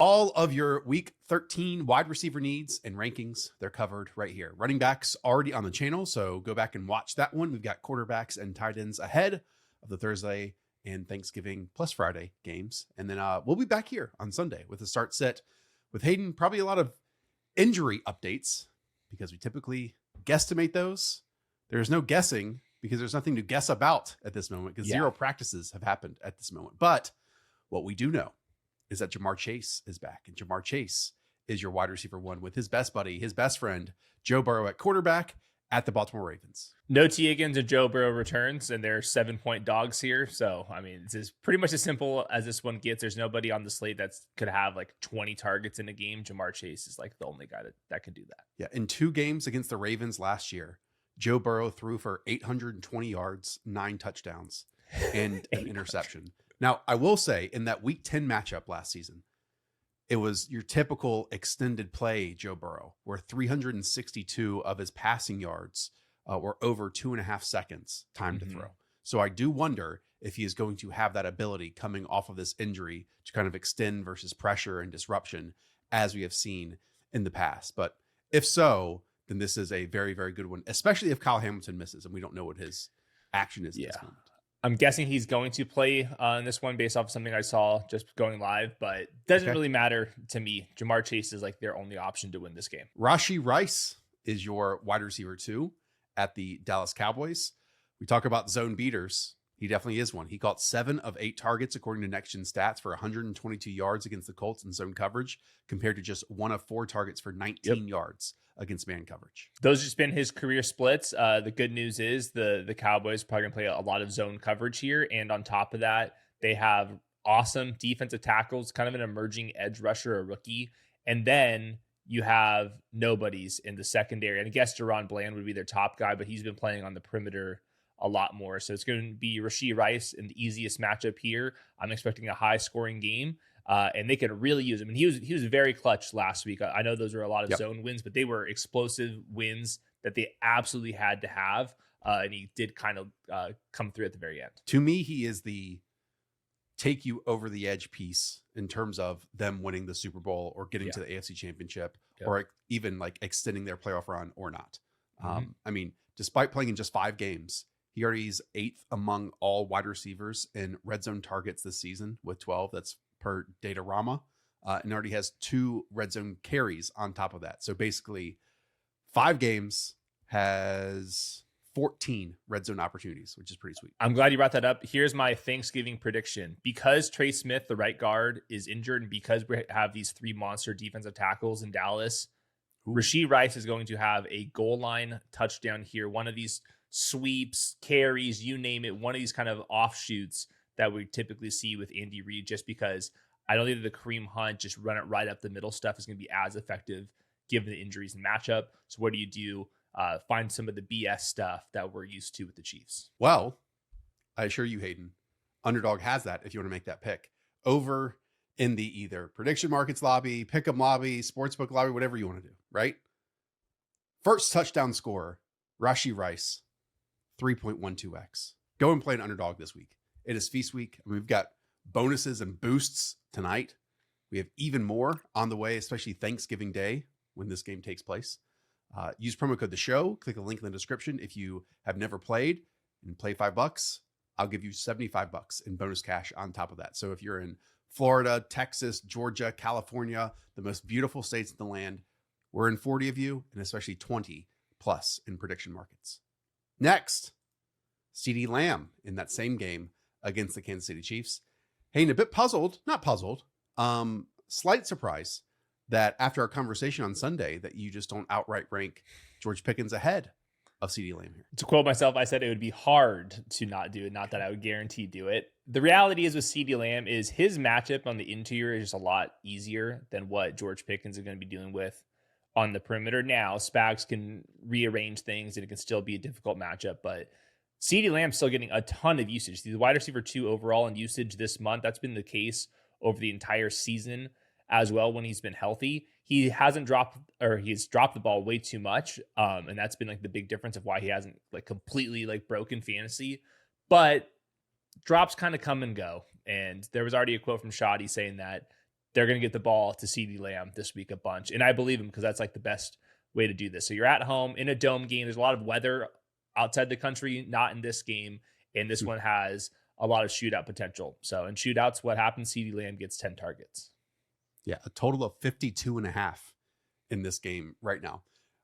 All of your week 13 wide receiver needs and rankings, they're covered right here. Running backs already on the channel, so go back and watch that one. We've got quarterbacks and tight ends ahead of the Thursday and Thanksgiving plus Friday games. And then we'll be back here on Sunday with a start set with Hayden. Probably a lot of injury updates because we typically guesstimate those. There's no guessing because there's nothing to guess about at this moment because zero practices have happened at this moment. But what we do know is that Ja'Marr Chase is back. And Ja'Marr Chase is your wide receiver one with his best buddy, his best friend, Joe Burrow at quarterback at the Baltimore Ravens. No T. Higgins and Joe Burrow returns, and they're 7-point dogs here. So, I mean, it's pretty much as simple as this one gets. There's nobody on the slate that's could have like 20 targets in a game. Ja'Marr Chase is like the only guy that could do that. Yeah, in 2 games against the Ravens last year, Joe Burrow threw for 820 yards, 9 touchdowns, and an interception. Now, I will say in that week 10 matchup last season, it was your typical extended play Joe Burrow, where 362 of his passing yards were over 2.5 seconds time to throw. So I do wonder if he is going to have that ability coming off of this injury to kind of extend versus pressure and disruption as we have seen in the past. But if so, then this is a very, very good one, especially if Kyle Hamilton misses and we don't know what his action is at this moment. I'm guessing he's going to play in this one based off of something I saw just going live, but it doesn't really matter to me. Ja'Marr Chase is like their only option to win this game. Rashee Rice is your wide receiver 2 at the Dallas Cowboys. We talk about zone beaters. He definitely is one. He caught 7 of 8 targets according to Next Gen Stats for 122 yards against the Colts in zone coverage compared to just 1 of 4 targets for 19 yards against man coverage. Those have just been his career splits. The good news is the Cowboys are probably going to play a lot of zone coverage here. And on top of that, they have awesome defensive tackles, kind of an emerging edge rusher, a rookie. And then you have nobodies in the secondary. And I guess Deron Bland would be their top guy, but he's been playing on the perimeter a lot more. So it's going to be Rashee Rice in the easiest matchup here. I'm expecting a high scoring game. And they could really use him. And he was very clutch last week. I know those were a lot of zone wins, but they were explosive wins that they absolutely had to have. And he did kind of come through at the very end. To me, he is the take you over the edge piece in terms of them winning the Super Bowl or getting to the AFC Championship or even like extending their playoff run or not. I mean, despite playing in just 5 games, he already is 8th among all wide receivers in red zone targets this season with 12. That's per Datarama, and already has 2 red zone carries on top of that. So basically 5 games has 14 red zone opportunities, which is pretty sweet. I'm glad you brought that up. Here's my Thanksgiving prediction. Because Trey Smith, the right guard, is injured, and because we have these 3 monster defensive tackles in Dallas, Rashee Rice is going to have a goal line touchdown here. One of these sweeps, carries, you name it, one of these kind of offshoots that we typically see with Andy Reid, just because I don't think the Kareem Hunt, just run it right up the middle stuff is going to be as effective given the injuries and matchup. So what do? Find some of the BS stuff that we're used to with the Chiefs. Well, I assure you, Hayden, Underdog has that if you want to make that pick over in the either prediction markets lobby, pick'em lobby, sportsbook lobby, whatever you want to do, right? First touchdown scorer, Rashee Rice, 3.12x. Go and play an Underdog this week. It is feast week. We've got bonuses and boosts tonight. We have even more on the way, especially Thanksgiving Day when this game takes place. Use promo code The Show. Click the link in the description. If you have never played and play $5, I'll give you $75 in bonus cash on top of that. So if you're in Florida, Texas, Georgia, California, the most beautiful states in the land, we're in 40 of you, and especially 20 plus in prediction markets. Next, CeeDee Lamb in that same game against the Kansas City Chiefs. Hey, a bit puzzled, not puzzled, slight surprise that after our conversation on Sunday that you just don't outright rank George Pickens ahead of CeeDee Lamb here. To quote myself, I said it would be hard to not do it, not that I would guarantee do it. The reality is with CeeDee Lamb is his matchup on the interior is just a lot easier than what George Pickens is going to be dealing with on the perimeter. Now, Spags can rearrange things and it can still be a difficult matchup, but CeeDee Lamb's still getting a ton of usage. He's the wide receiver 2 overall in usage this month. That's been the case over the entire season as well when he's been healthy. He hasn't dropped, or he's dropped the ball way too much. And that's been like the big difference of why he hasn't like completely like broken fantasy. But drops kind of come and go. And there was already a quote from Shoddy saying that they're going to get the ball to CeeDee Lamb this week a bunch. And I believe him because that's like the best way to do this. So you're at home in a dome game. There's a lot of weather outside the country, not in this game. And this one has a lot of shootout potential. So in shootouts, what happens? CeeDee Lamb gets 10 targets. Yeah, a total of 52.5 in this game right now.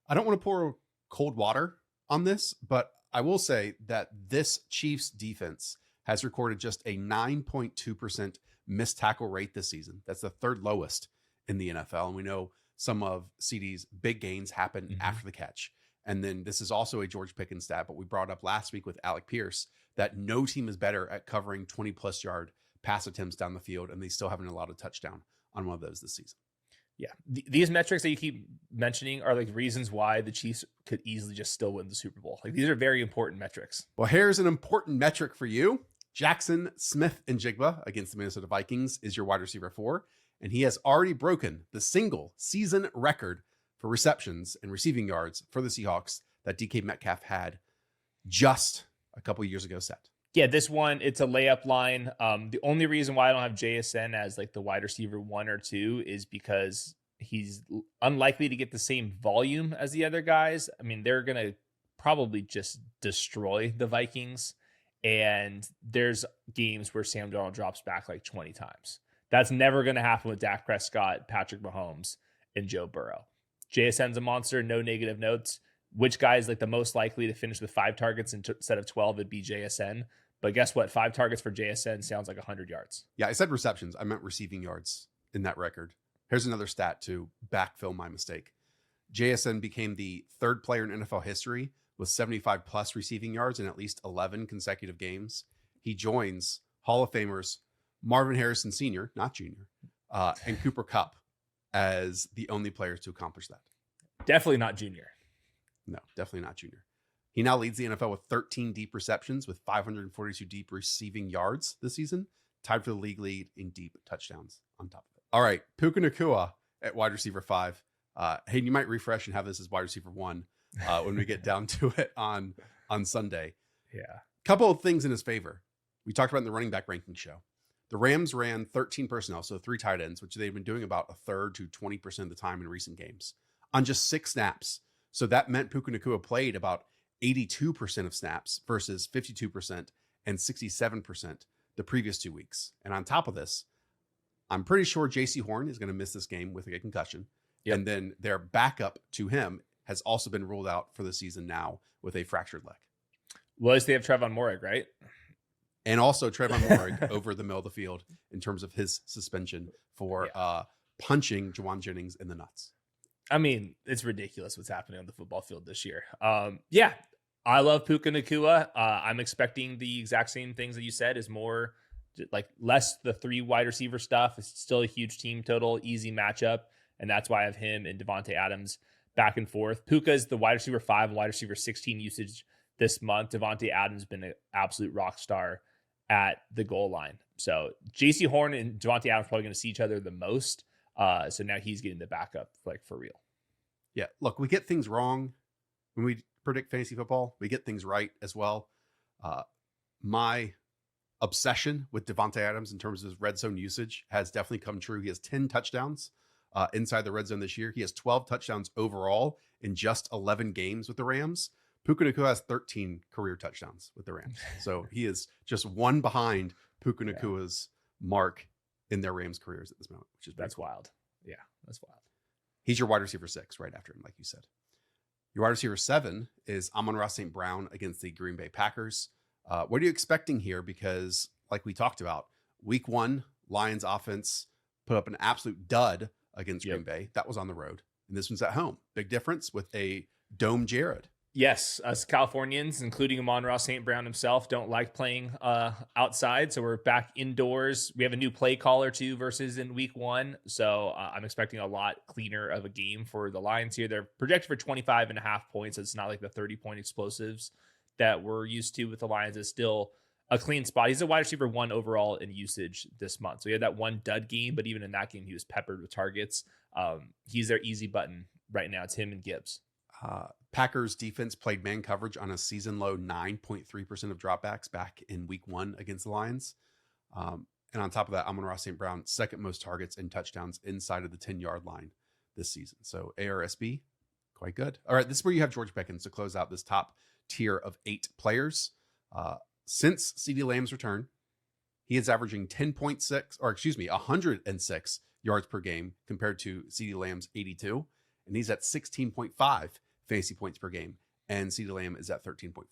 I don't want to pour cold water on this, but I will say that this Chiefs defense has recorded just a 9.2% missed tackle rate this season. That's the third lowest in the NFL. And we know some of CeeDee's big gains happen after the catch. And then this is also a George Pickens stat, but we brought up last week with Alec Pierce that no team is better at covering 20-plus yard pass attempts down the field, and they still haven't allowed a touchdown on one of those this season. Yeah. These metrics that you keep mentioning are like reasons why the Chiefs could easily just still win the Super Bowl. Like these are very important metrics. Well, here's an important metric for you. Jaxon Smith-Njigba against the Minnesota Vikings is your wide receiver 4, and he has already broken the single season record for receptions and receiving yards for the Seahawks that DK Metcalf had just a couple years ago set. Yeah, this one, it's a layup line. The only reason why I don't have JSN as like the wide receiver 1 or 2 is because he's unlikely to get the same volume as the other guys. I mean, they're going to probably just destroy the Vikings. And there's games where Sam Darnold drops back like 20 times. That's never going to happen with Dak Prescott, Patrick Mahomes, and Joe Burrow. JSN's a monster, no negative notes. Which guy is like the most likely to finish with 5 targets instead of 12 would be JSN. But guess what? 5 targets for JSN sounds like 100 yards. Yeah, I said receptions. I meant receiving yards in that record. Here's another stat to backfill my mistake. JSN became the 3rd player in NFL history with 75 plus receiving yards in at least 11 consecutive games. He joins Hall of Famers Marvin Harrison Sr., not Jr., and Cooper Kupp as the only players to accomplish that. Definitely not Jr. No, definitely not Jr. He now leads the NFL with 13 deep receptions with 542 deep receiving yards this season, tied for the league lead in deep touchdowns on top of it. All right, Puka Nacua at wide receiver 5. Hayden, you might refresh and have this as wide receiver 1 when we get down to it on Sunday. Yeah. Couple of things in his favor. We talked about in the running back ranking show. The Rams ran 13 personnel, so 3 tight ends, which they've been doing about a third to 20% of the time in recent games, on just 6 snaps. So that meant Puka Nacua played about 82% of snaps versus 52% and 67% the previous 2 weeks. And on top of this, I'm pretty sure J.C. Horn is going to miss this game with a concussion. Yep. And then their backup to him has also been ruled out for the season now with a fractured leg. Well, they have Trevon Moehrig, right? And also Trevon Moehrig over the middle of the field in terms of his suspension for punching Jauan Jennings in the nuts. I mean, it's ridiculous what's happening on the football field this year. Yeah, I love Puka Nacua. I'm expecting the exact same things that you said, is more like less the 3 wide receiver stuff. It's still a huge team total, easy matchup. And that's why I have him and Davante Adams back and forth. Puka is the wide receiver 5, wide receiver 16 usage this month. Davante Adams has been an absolute rock star at the goal line. So JC Horn and Davante Adams are probably going to see each other the most. So now he's getting the backup, like, for real. Yeah, look, we get things wrong when we predict fantasy football. We get things right as well. My obsession with Davante Adams in terms of his red zone usage has definitely come true. He has 10 touchdowns inside the red zone this year. He has 12 touchdowns overall in just 11 games with the Rams. Puka Nacua has 13 career touchdowns with the Rams. So he is just 1 behind Puka Nacua's mark in their Rams careers at this moment, which is that's cool. wild. Yeah, that's wild. He's your wide receiver 6 right after him, like you said. Your wide receiver 7 is Amon-Ra St. Brown against the Green Bay Packers. What are you expecting here? Because like we talked about, week 1, Lions offense put up an absolute dud against Green Bay. That was on the road. And this one's at home. Big difference with a dome Jared. Yes, us Californians, including Amon-Ra St. Brown himself, don't like playing outside. So we're back indoors. We have a new play caller too versus in week 1. So I'm expecting a lot cleaner of a game for the Lions here. They're projected for 25.5 points. It's not like the 30-point explosives that we're used to with the Lions. It's still a clean spot. He's a wide receiver 1 overall in usage this month. So he had that 1 dud game, but even in that game, he was peppered with targets. He's their easy button right now. It's him and Gibbs. Packers defense played man coverage on a season low 9.3% of dropbacks back in week 1 against the Lions. And on top of that, Amon-Ra St. Brown, second most targets and touchdowns inside of the 10-yard line this season. So ARSB, quite good. All right, this is where you have George Pickens to close out this top tier of 8 players. Since CeeDee Lamb's return, he is averaging 106 yards per game compared to CeeDee Lamb's 82. And he's at 16.5 fantasy points per game. And CeeDee Lamb is at 13.4.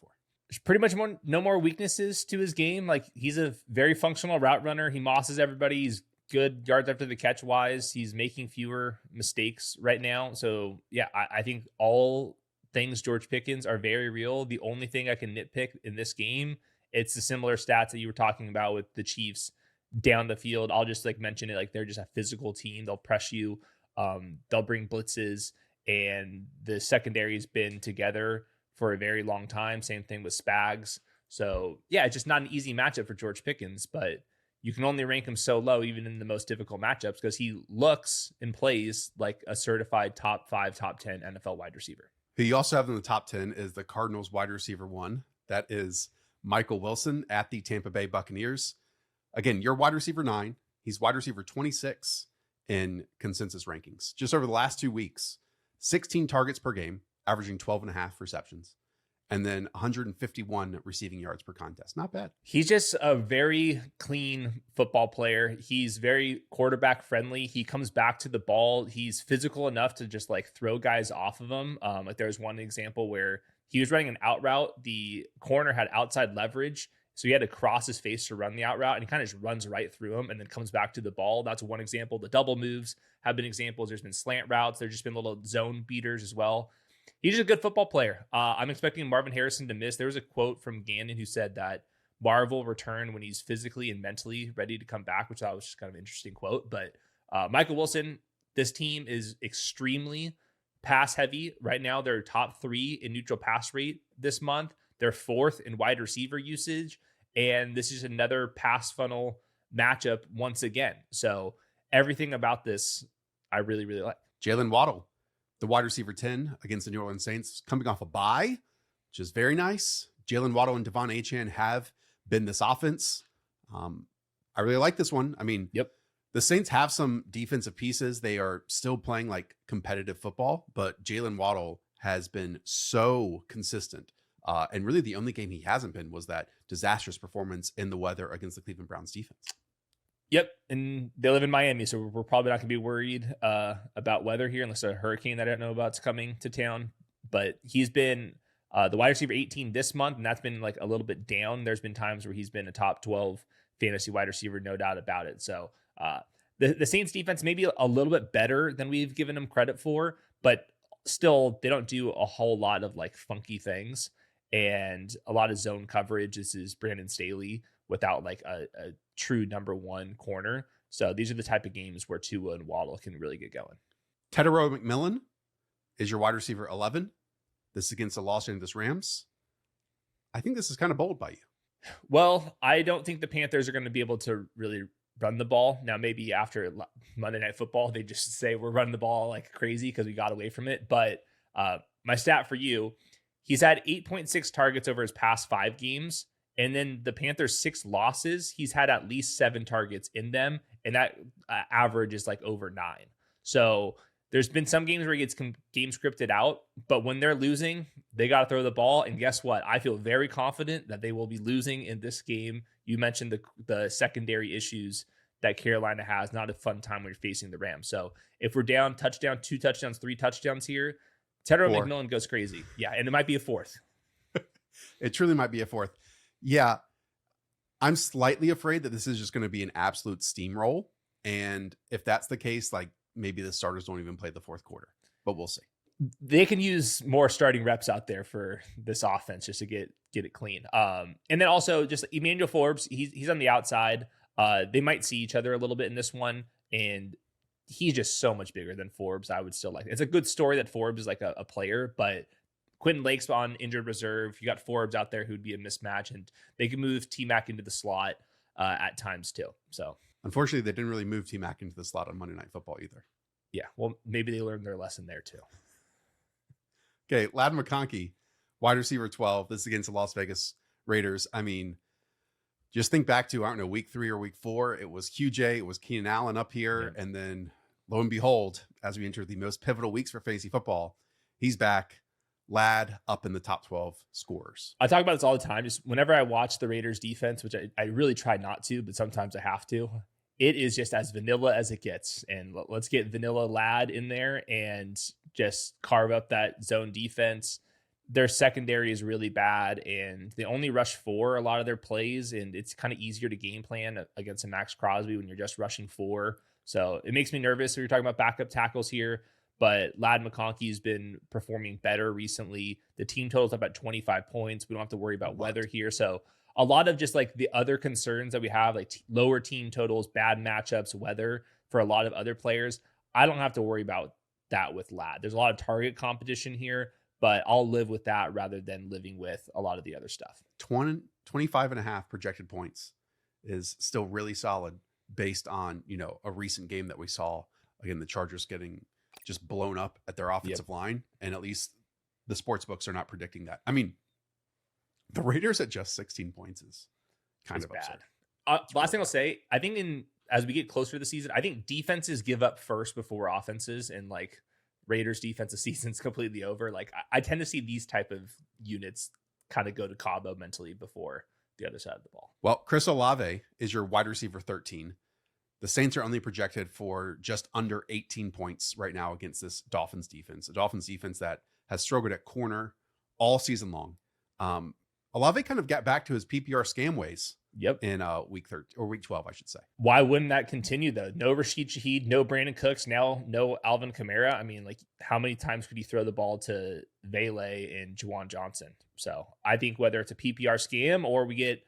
There's pretty much no more weaknesses to his game. Like, he's a very functional route runner. He mosses everybody. He's good yards after the catch wise. He's making fewer mistakes right now. So yeah, I think all things George Pickens are very real. The only thing I can nitpick in this game, it's the similar stats that you were talking about with the Chiefs down the field. I'll just like mention it. Like, they're just a physical team. They'll press you. They'll bring blitzes, and the secondary's been together for a very long time. Same thing with Spags. So yeah, it's just not an easy matchup for George Pickens, but you can only rank him so low, even in the most difficult matchups, because he looks and plays like a certified top 5, top 10 NFL wide receiver. Who you also have in the top 10 is the Cardinals wide receiver 1. That is Michael Wilson at the Tampa Bay Buccaneers. Again, you're wide receiver 9. He's wide receiver 26 in consensus rankings. Just over the last 2 weeks, 16 targets per game, averaging 12.5 receptions, and then 151 receiving yards per contest. Not bad. He's just a very clean football player. He's very quarterback friendly. He comes back to the ball. He's physical enough to just like throw guys off of him. Like, there's one example where he was running an out route. The corner had outside leverage, so he had to cross his face to run the out route, and he kind of just runs right through him and then comes back to the ball. That's one example. The double moves have been examples. There's been slant routes. There's just been little zone beaters as well. He's just a good football player. I'm expecting Marvin Harrison to miss. There was a quote from Gannon who said that Marv will return when he's physically and mentally ready to come back, which I thought was just kind of an interesting quote. But Michael Wilson, this team is extremely pass heavy. Right now, they're top 3 in neutral pass rate this month. They're 4th in wide receiver usage. And this is another pass funnel matchup once again. So everything about this, I really, really like. Jaylen Waddle, the wide receiver 10 against the New Orleans Saints, coming off a bye, which is very nice. Jaylen Waddle and Devon Achane have been this offense. I really like this one. I mean, yep. The Saints have some defensive pieces. They are still playing like competitive football, but Jaylen Waddle has been so consistent. And really the only game he hasn't been was that disastrous performance in the weather against the Cleveland Browns defense. Yep, and they live in Miami, so we're probably not going to be worried about weather here unless a hurricane that I don't know about is coming to town. But he's been the wide receiver 18 this month, and that's been like a little bit down. There's been times where he's been a top 12 fantasy wide receiver, no doubt about it. So the Saints defense may be a little bit better than we've given them credit for, but still they don't do a whole lot of like funky things and a lot of zone coverage. This is Brandon Staley without like a true number 1 corner. So these are the type of games where Tua and Waddle can really get going. Tetairoa McMillan is your wide receiver 11. This is against the Los Angeles Rams. I think this is kind of bold by you. Well, I don't think the Panthers are going to be able to really run the ball. Now, maybe after Monday Night Football, they just say we're running the ball like crazy because we got away from it. But my stat for you, he's had 8.6 targets over his past 5 games. And then the Panthers' 6 losses, he's had at least 7 targets in them. And that average is like over 9. So there's been some games where he gets game scripted out. But when they're losing, they got to throw the ball. And guess what? I feel very confident that they will be losing in this game. You mentioned the secondary issues that Carolina has. Not a fun time when you're facing the Rams. So if we're down, touchdown, 2 touchdowns, 3 touchdowns here, Tetairoa McMillan goes crazy. Yeah, and it might be a 4th. It truly might be a 4th. Yeah, I'm slightly afraid that this is just going to be an absolute steamroll. And if that's the case, like maybe the starters don't even play the 4th quarter, but we'll see. They can use more starting reps out there for this offense just to get it clean. And then also just Emmanuel Forbes, he's on the outside. They might see each other a little bit in this one, and he's just so much bigger than Forbes. I would still like it. It's a good story that Forbes is like a player, but Quentin Lake's on injured reserve. You got Forbes out there who'd be a mismatch, and they can move T-Mac into the slot at times too. So unfortunately, they didn't really move T-Mac into the slot on Monday Night Football either. Yeah, well, maybe they learned their lesson there too. Okay, Ladd McConkey, wide receiver 12. This is against the Las Vegas Raiders. I mean, Just think back to, I don't know, week 3 or week 4, it was QJ, it was Keenan Allen up here. Yeah. And then lo and behold, as we enter the most pivotal weeks for fantasy football, he's back. Lad up in the top 12 scorers. I talk about this all the time. Just whenever I watch the Raiders defense, which I really try not to, but sometimes I have to, it is just as vanilla as it gets. And let's get vanilla Lad in there and just carve up that zone defense. Their secondary is really bad, and they only rush 4 a lot of their plays, and it's kind of easier to game plan against a Max Crosby when you're just rushing 4. So it makes me nervous. We're talking about backup tackles here, but Lad McConkey has been performing better recently. The team total's up at 25 points. We don't have to worry about weather here. So a lot of just like the other concerns that we have, like lower team totals, bad matchups, weather for a lot of other players, I don't have to worry about that with Lad. There's a lot of target competition here, but I'll live with that rather than living with a lot of the other stuff. 25.5 projected points is still really solid based on, a recent game that we saw. Again, the Chargers getting just blown up at their offensive line. And at least the sports books are not predicting that. I mean, the Raiders at just 16 points is kind of bad. absurd. Last thing I'll say, I think as we get closer to the season, I think defenses give up first before offenses, and like Raiders defensive season's completely over. Like I tend to see these type of units kind of go to Cabo mentally before the other side of the ball. Well, Chris Olave is your wide receiver 13. The Saints are only projected for just under 18 points right now against this Dolphins defense, a Dolphins defense that has struggled at corner all season long. Olave kind of got back to his PPR scam ways. Yep. In week 13 or week 12, I should say. Why wouldn't that continue though? No Rashid Shaheed, no Brandon Cooks, now no Alvin Kamara. I mean, like how many times could you throw the ball to Vele and Jauan Jennings? So I think whether it's a PPR scam or we get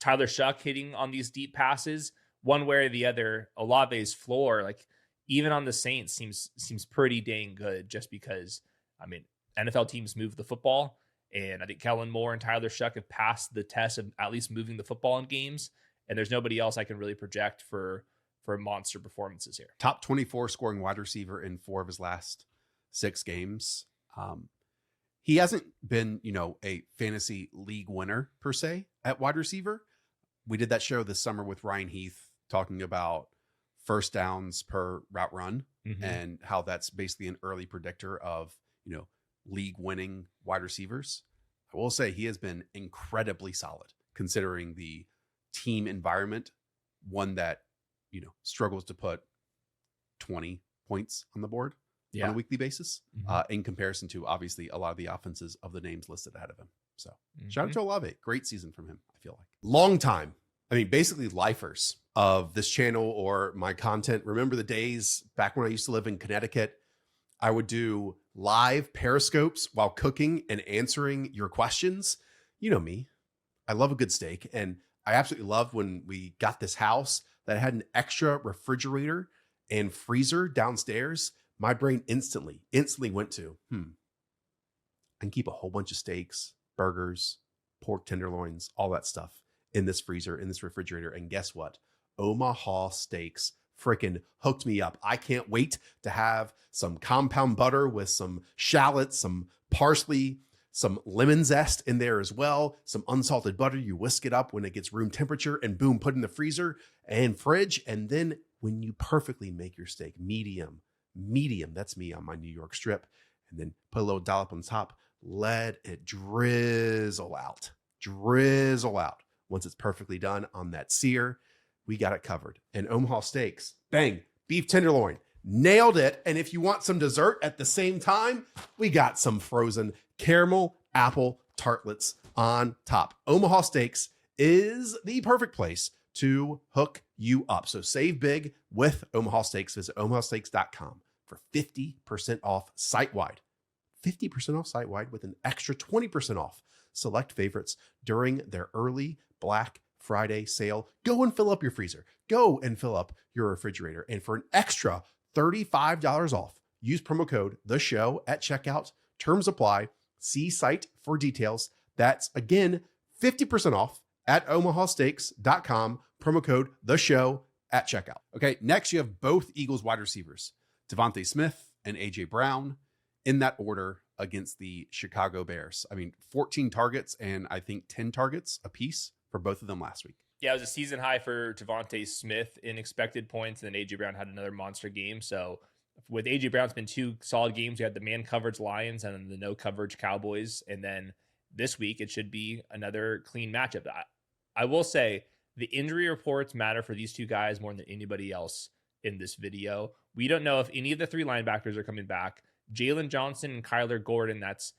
Tyler Shuck hitting on these deep passes, one way or the other, Olave's floor, like even on the Saints, seems pretty dang good. Just because, I mean, NFL teams move the football, and I think Kellen Moore and Tyler Shuck have passed the test of at least moving the football in games. And there's nobody else I can really project for monster performances here. Top 24 scoring wide receiver in 4 of his last 6 games. He hasn't been, a fantasy league winner per se at wide receiver. We did that show this summer with Ryan Heath talking about first downs per route run and how that's basically an early predictor of, league winning wide receivers. I will say he has been incredibly solid considering the team environment, one that, struggles to put 20 points on the board on a weekly basis in comparison to obviously a lot of the offenses of the names listed ahead of him. So shout out to Olave. Great season from him, I feel like. Long time. I mean, basically lifers of this channel or my content. Remember the days back when I used to live in Connecticut? I would do live periscopes while cooking and answering your questions. You know me. I love a good steak. And I absolutely loved when we got this house that had an extra refrigerator and freezer downstairs. My brain instantly went to, I can keep a whole bunch of steaks, burgers, pork tenderloins, all that stuff in this freezer, in this refrigerator. And guess what? Omaha Steaks freaking hooked me up. I can't wait to have some compound butter with some shallots, some parsley, some lemon zest in there as well, some unsalted butter. You whisk it up when it gets room temperature and boom, put in the freezer and fridge. And then when you perfectly make your steak medium, that's me on my New York strip, and then put a little dollop on top, let it drizzle out. Once it's perfectly done on that sear, we got it covered. And Omaha Steaks, bang, beef tenderloin, nailed it. And if you want some dessert at the same time, we got some frozen caramel apple tartlets on top. Omaha Steaks is the perfect place to hook you up. So save big with Omaha Steaks. Visit omahasteaks.com for 50% off site-wide. 50% off site-wide with an extra 20% off select favorites during their early Black Friday sale. Go and fill up your freezer. Go and fill up your refrigerator. And for an extra $35 off, use promo code The Show at checkout. Terms apply. See site for details. That's again 50% off at omahasteaks.com. Promo code The Show at checkout. Okay, next you have both Eagles wide receivers, Devontae Smith and AJ Brown, in that order against the Chicago Bears. I mean, 14 targets and I think 10 targets apiece for both of them last week. Yeah, it was a season high for Davante Smith in expected points, and then AJ Brown had another monster game. So with AJ Brown, it's been 2 solid games. We had the man coverage Lions and then the no coverage Cowboys, and then this week it should be another clean matchup. I will say the injury reports matter for these 2 guys more than anybody else in this video. We don't know if any of the 3 linebackers are coming back. Jalen Johnson and Kyler Gordon, that's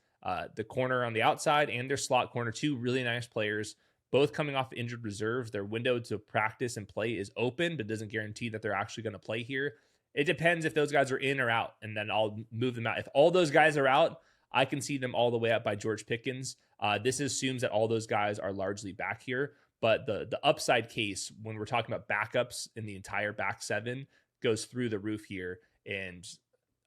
the corner on the outside and their slot corner, 2 really nice players, both coming off injured reserves. Their window to practice and play is open, but doesn't guarantee that they're actually going to play here. It depends if those guys are in or out, and then I'll move them out. If all those guys are out, I can see them all the way up by George Pickens. This assumes that all those guys are largely back here, but the upside case when we're talking about backups in the entire back 7 goes through the roof here, and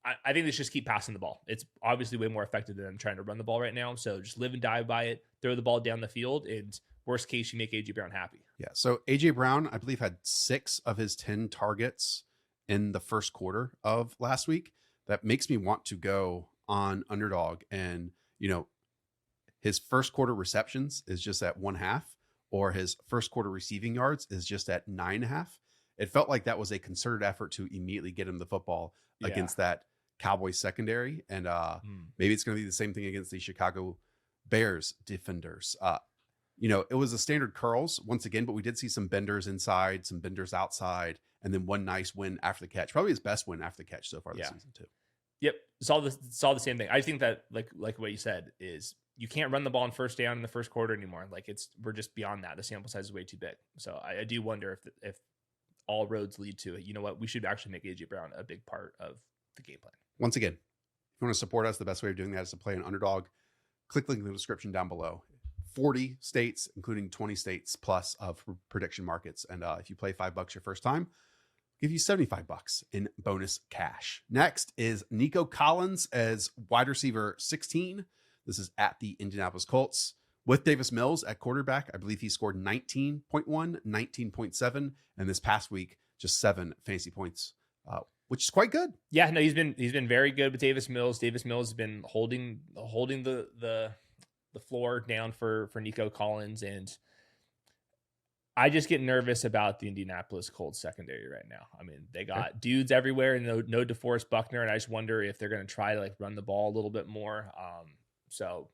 I think they should just keep passing the ball. It's obviously way more effective than them trying to run the ball right now, so just live and die by it, throw the ball down the field, and worst case, you make AJ Brown happy. Yeah. So AJ Brown, I believe, had 6 of his 10 targets in the first quarter of last week. That makes me want to go on Underdog, and his first quarter receptions is just at 1/2, or his first quarter receiving yards is just at 9.5. It felt like that was a concerted effort to immediately get him the football against that Cowboys secondary, and maybe it's going to be the same thing against the Chicago Bears defenders. It was a standard curls once again, but we did see some benders inside, some benders outside, and then one nice win after the catch. Probably his best win after the catch so far this season too. Yep. Saw the same thing. I think that like what you said is you can't run the ball on first down in the first quarter anymore. Like we're just beyond that. The sample size is way too big. So I do wonder if all roads lead to it. You know what? We should actually make AJ Brown a big part of the game plan. Once again, if you want to support us, the best way of doing that is to play an Underdog. Click link in the description down below. 40 states, including 20 states plus of prediction markets. And if you play $5 your first time, give you $75 in bonus cash. Next is Nico Collins as wide receiver 16. This is at the Indianapolis Colts with Davis Mills at quarterback. I believe he scored 19.1, 19.7, and this past week, just 7 fantasy points, which is quite good. Yeah, no, he's been very good with Davis Mills. Davis Mills has been holding the floor down for Nico Collins, and I just get nervous about the Indianapolis Colts secondary right now. I mean, they got dudes everywhere, and no DeForest Buckner, and I just wonder if they're going to try to run the ball a little bit more. So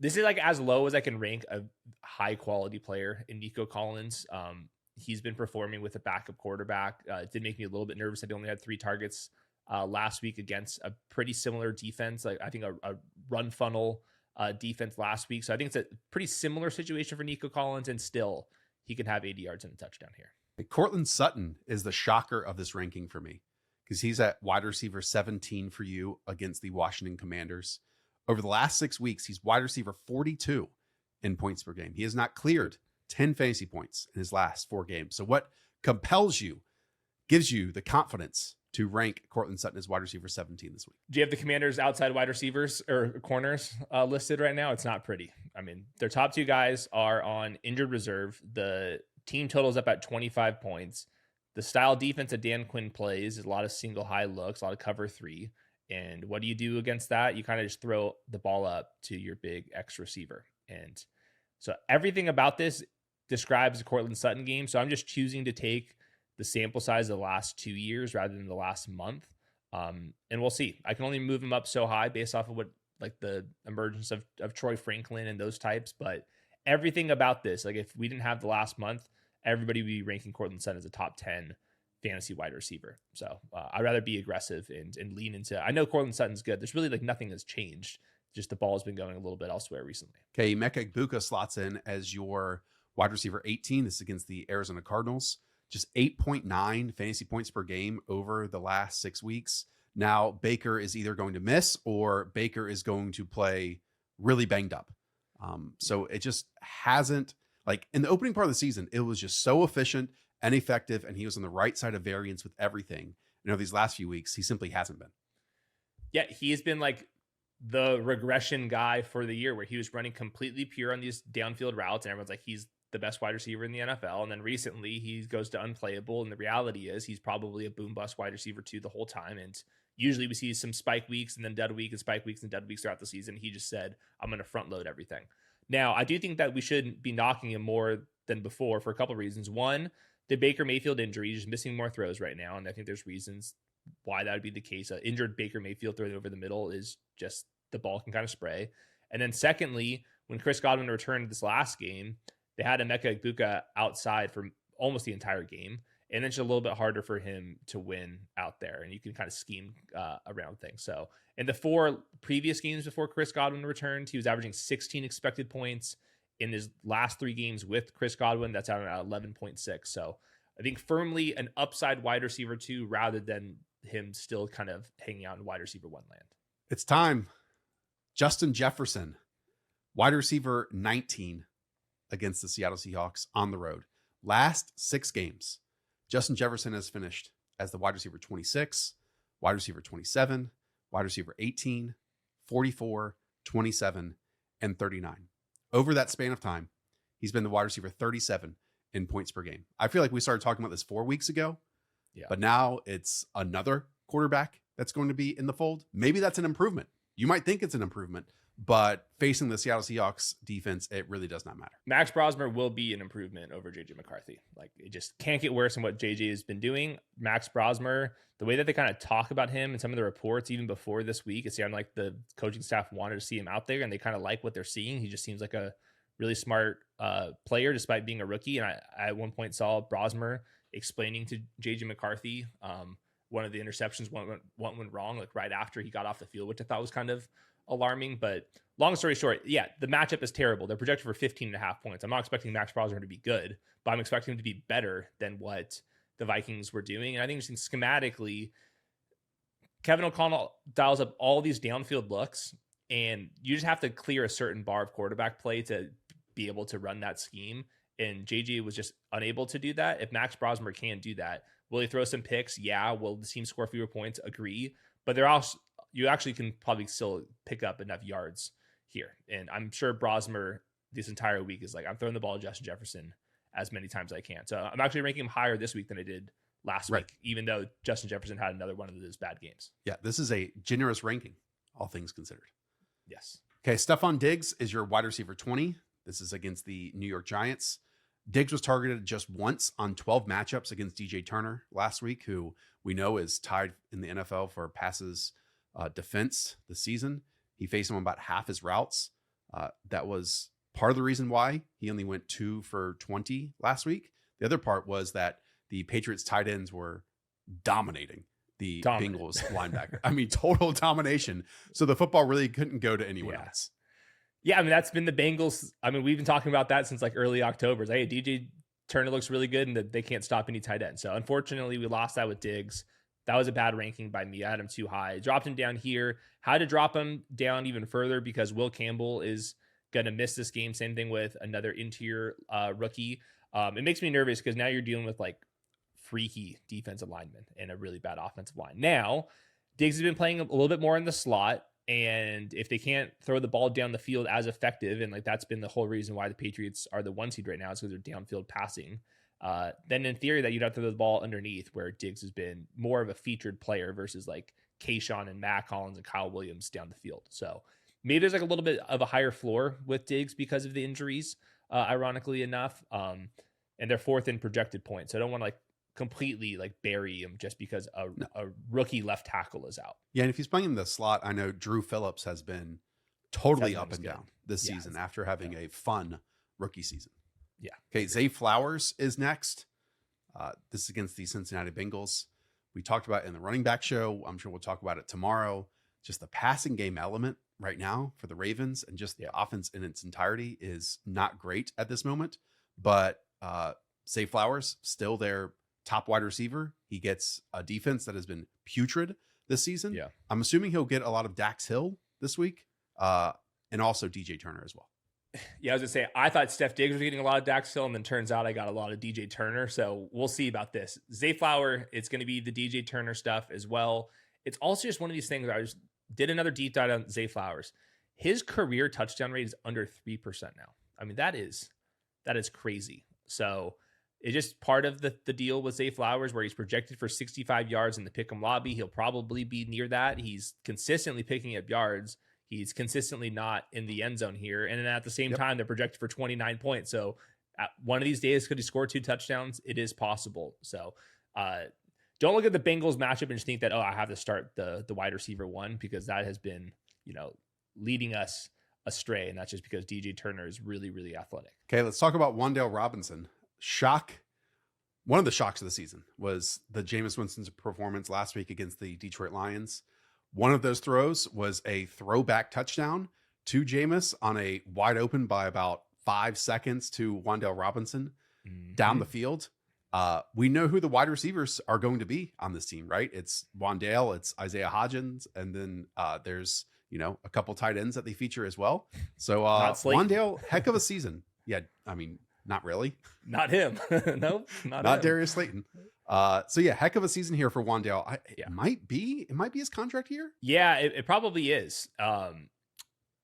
this is as low as I can rank a high quality player in Nico Collins. He's been performing with a backup quarterback. It did make me a little bit nervous that he only had 3 targets last week against a pretty similar defense. I think a run funnel defense last week. So I think it's a pretty similar situation for Nico Collins, and still he can have 80 yards and a touchdown here. Courtland Sutton is the shocker of this ranking for me because he's at wide receiver 17 for you against the Washington Commanders. Over the last 6 weeks, he's wide receiver 42 in points per game. He has not cleared 10 fantasy points in his last 4 games. So what compels you, gives you the confidence to rank Courtland Sutton as wide receiver 17 this week? Do you have the Commanders outside wide receivers or corners listed right now? It's not pretty. I mean, their top 2 guys are on injured reserve. The team totals up at 25 points. The style defense that Dan Quinn plays is a lot of single high looks, a lot of cover 3. And what do you do against that? You kind of just throw the ball up to your big X receiver. And so everything about this describes the Courtland Sutton game. So I'm just choosing to take the sample size of the last 2 years rather than the last month. And we'll see. I can only move him up so high based off of what the emergence of Troy Franklin and those types. But everything about this, if we didn't have the last month, everybody would be ranking Courtland Sutton as a top 10 fantasy wide receiver. So I'd rather be aggressive and lean into. I know Courtland Sutton's good. There's really nothing has changed. Just the ball has been going a little bit elsewhere recently. Okay, Emeka Egbuka slots in as your wide receiver 18. This is against the Arizona Cardinals. Just 8.9 fantasy points per game over the last 6 weeks. Now Baker is either going to miss or Baker is going to play really banged up. So it just hasn't, in the opening part of the season, it was just so efficient and effective, and he was on the right side of variance with everything. These last few weeks, he simply hasn't been. Yeah, he has been the regression guy for the year, where he was running completely pure on these downfield routes, and everyone's he's the best wide receiver in the NFL. And then recently he goes to unplayable, and the reality is he's probably a boom bust wide receiver 2 the whole time. And usually we see some spike weeks and then dead week and spike weeks and dead weeks throughout the season. He just said, I'm going to front load everything. Now, I do think that we should be knocking him more than before for a couple of reasons. One, the Baker Mayfield injury, just missing more throws right now. And I think there's reasons why that would be the case. Injured Baker Mayfield throwing over the middle is just the ball can kind of spray. And then secondly, when Chris Godwin returned this last game, they had Emeka Egbuka outside for almost the entire game. And it's a little bit harder for him to win out there. And you can kind of scheme around things. So in the 4 previous games before Chris Godwin returned, he was averaging 16 expected points. In his last 3 games with Chris Godwin, that's out at 11.6. So I think firmly an upside wide receiver 2 rather than him still kind of hanging out in wide receiver 1 land. It's time. Justin Jefferson, wide receiver 19 against the Seattle Seahawks on the road. Last 6 games, Justin Jefferson has finished as the wide receiver 26, wide receiver 27, wide receiver 18, 44, 27, and 39. Over that span of time, he's been the wide receiver 37 in points per game. I feel like we started talking about this 4 weeks ago, but now it's another quarterback that's going to be in the fold. Maybe that's an improvement. You might think it's an improvement, but facing the Seattle Seahawks defense, it really does not matter. Max Brosmer will be an improvement over JJ McCarthy. Like, it just can't get worse than what JJ has been doing. Max Brosmer, the way that they kind of talk about him and some of the reports, even before this week, it sounded like the coaching staff wanted to see him out there and they kind of like what they're seeing. He just seems like a really smart player despite being a rookie. And I at one point saw Brosmer explaining to JJ McCarthy one of the interceptions went wrong, like right after he got off the field, which I thought was kind of alarming. But long story short, yeah, the matchup is terrible. They're projected for 15.5 points. I'm not expecting Max Brosmer to be good, but I'm expecting him to be better than what the Vikings were doing. And I think just schematically, Kevin O'Connell dials up all these downfield looks, and you just have to clear a certain bar of quarterback play to be able to run that scheme. And JJ was just unable to do that. If Max Brosmer can do that, will he throw some picks? Yeah. Will the team score fewer points? Agree. But they're also, you actually can probably still pick up enough yards here. And I'm sure Brosmer this entire week is like, I'm throwing the ball to Justin Jefferson as many times as I can. So I'm actually ranking him higher this week than I did last week, even though Justin Jefferson had another one of those bad games. Yeah, this is a generous ranking, all things considered. Yes. Okay, Stefon Diggs is your wide receiver 20. This is against the New York Giants. Diggs was targeted just once on 12 matchups against DJ Turner last week, who we know is tied in the NFL for passes defense this season. He faced him on about half his routes. That was part of the reason why he only went 2 for 20 last week. The other part was that the Patriots tight ends were dominating the Bengals linebacker. I mean, total domination. So the football really couldn't go to anyone else. Yeah, I mean, that's been the Bengals. I mean, we've been talking about that since like early October. Hey, DJ Turner looks really good and that they can't stop any tight end. So unfortunately, we lost that with Diggs. That was a bad ranking by me. I had him too high. Dropped him down here. Had to drop him down even further because Will Campbell is going to miss this game. Same thing with another interior rookie. It makes me nervous because now you're dealing with like freaky defensive linemen and a really bad offensive line. Now, Diggs has been playing a little bit more in the slot. And if they can't throw the ball down the field as effective, and like that's been the whole reason why the Patriots are the 1 seed right now is because they're downfield passing, then in theory that you'd have to throw the ball underneath where Diggs has been more of a featured player versus like Kayshawn and Matt Collins and Kyle Williams down the field. So maybe there's like a little bit of a higher floor with Diggs because of the injuries, ironically enough. And they're 4th in projected points. So I don't want to like completely like bury him just because a rookie left tackle is out. Yeah, and if he's playing in the slot, I know Drew Phillips has been totally up and down this season after having a fun rookie season. Yeah. Okay, Zay Flowers is next. This is against the Cincinnati Bengals. We talked about it in the running back show. I'm sure we'll talk about it tomorrow. Just the passing game element right now for the Ravens and just the offense in its entirety is not great at this moment. But Zay Flowers, still their top wide receiver. He gets a defense that has been putrid this season. Yeah. I'm assuming he'll get a lot of Dax Hill this week and also DJ Turner as well. Yeah, I was going to say, I thought Steph Diggs was getting a lot of Dax Hill, and then turns out I got a lot of DJ Turner. So we'll see about this. Zay Flower, it's going to be the DJ Turner stuff as well. It's also just one of these things. I just did another deep dive on Zay Flowers. His career touchdown rate is under 3% now. I mean, that is crazy. So it's just part of the deal with Zay Flowers where he's projected for 65 yards in the pick'em lobby. He'll probably be near that. He's consistently picking up yards. He's consistently not in the end zone here. And then at the same time, they're projected for 29 points. So One of these days, could he score 2 touchdowns? It is possible. So don't look at the Bengals matchup and just think that, I have to start the wide receiver one, because that has been, leading us astray. And that's just because DJ Turner is really, really athletic. Okay, let's talk about Wan'Dale Robinson. One of the shocks of the season was the Jameis Winston's performance last week against the Detroit Lions. One of those throws was a throwback touchdown to Jameis on a wide open by about 5 seconds to Wan'Dale Robinson down the field. We know who the wide receivers are going to be on this team, right? It's Wan'Dale, it's Isaiah Hodgins, and then there's a couple tight ends that they feature as well. So Wan'Dale, heck of a season. Yeah, I mean, not really. Not him. No, not him. Darius Slayton. So yeah, heck of a season here for Wan'Dale. It might be his contract year. Yeah, it probably is.